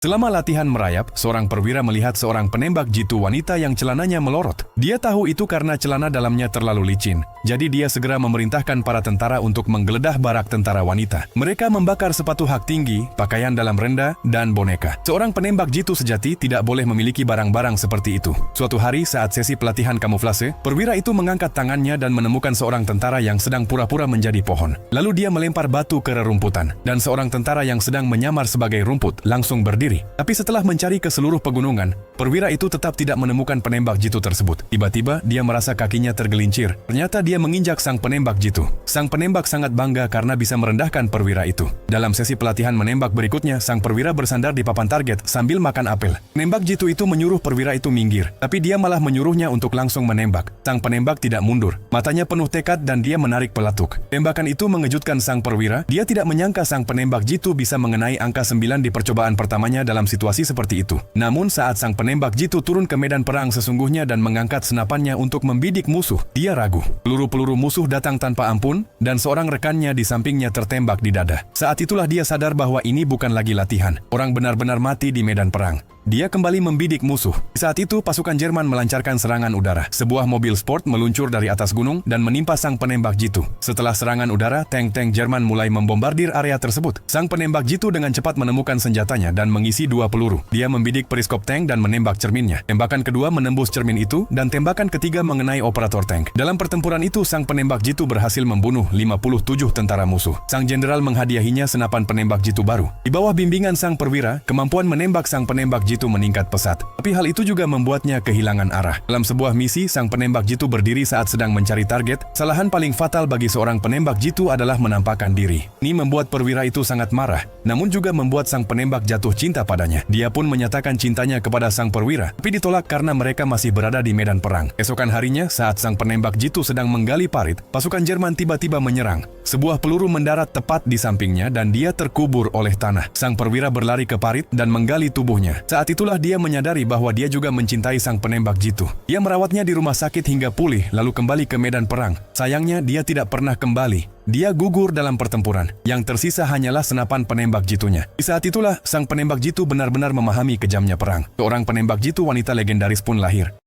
Selama latihan merayap, seorang perwira melihat seorang penembak jitu wanita yang celananya melorot. Dia tahu itu karena celana dalamnya terlalu licin. Jadi dia segera memerintahkan para tentara untuk menggeledah barak tentara wanita. Mereka membakar sepatu hak tinggi, pakaian dalam renda, dan boneka. Seorang penembak jitu sejati tidak boleh memiliki barang-barang seperti itu. Suatu hari saat sesi pelatihan kamuflase, perwira itu mengangkat tangannya dan menemukan seorang tentara yang sedang pura-pura menjadi pohon. Lalu dia melempar batu ke rerumputan, dan seorang tentara yang sedang menyamar sebagai rumput langsung berdiri. Tapi setelah mencari ke seluruh pegunungan, perwira itu tetap tidak menemukan penembak jitu tersebut. Tiba-tiba dia merasa kakinya tergelincir. Ternyata dia menginjak sang penembak jitu. Sang penembak sangat bangga karena bisa merendahkan perwira itu. Dalam sesi pelatihan menembak berikutnya, sang perwira bersandar di papan target sambil makan apel. Penembak jitu itu menyuruh perwira itu minggir, tapi dia malah menyuruhnya untuk langsung menembak. Sang penembak tidak mundur. Matanya penuh tekad dan dia menarik peletuk. Tembakan itu mengejutkan sang perwira. Dia tidak menyangka sang penembak jitu bisa mengenai angka 9 di percobaan pertamanya dalam situasi seperti itu. Namun saat sang penembak jitu turun ke medan perang sesungguhnya dan mengangkat senapannya untuk membidik musuh, dia ragu. Peluru-peluru musuh datang tanpa ampun dan seorang rekannya di sampingnya tertembak di dada. Saat itulah dia sadar bahwa ini bukan lagi latihan. Orang benar-benar mati di medan perang. Dia kembali membidik musuh. Saat itu pasukan Jerman melancarkan serangan udara. Sebuah mobil sport meluncur dari atas gunung dan menimpa sang penembak jitu. Setelah serangan udara, tank-tank Jerman mulai membombardir area tersebut. Sang penembak jitu dengan cepat menemukan senjatanya dan mengisi 2 peluru. Dia membidik periskop tank dan menembak cerminnya. Tembakan kedua menembus cermin itu dan tembakan ketiga mengenai operator tank. Dalam pertempuran itu, sang penembak jitu berhasil membunuh 57 tentara musuh. Sang jenderal menghadiahinya senapan penembak jitu baru. Di bawah bimbingan sang perwira, kemampuan menembak sang penembak jitu meningkat pesat. Tapi hal itu juga membuatnya kehilangan arah. Dalam sebuah misi, sang penembak jitu berdiri saat sedang mencari target. Kesalahan paling fatal bagi seorang penembak jitu adalah menampakkan diri. Ini membuat perwira itu sangat marah, namun juga membuat sang penembak jatuh cinta padanya. Dia pun menyatakan cintanya kepada sang perwira, tapi ditolak karena mereka masih berada di medan perang. Esokan harinya, saat sang penembak jitu sedang menggali parit, pasukan Jerman tiba-tiba menyerang. Sebuah peluru mendarat tepat di sampingnya dan dia terkubur oleh tanah. Sang perwira berlari ke parit dan menggali tubuhnya. Saat itulah dia menyadari bahwa dia juga mencintai sang penembak jitu. Dia merawatnya di rumah sakit hingga pulih, lalu kembali ke medan perang. Sayangnya, dia tidak pernah kembali. Dia gugur dalam pertempuran. Yang tersisa hanyalah senapan penembak jitunya. Di saat itulah, sang penembak jitu benar-benar memahami kejamnya perang. Seorang penembak jitu wanita legendaris pun lahir.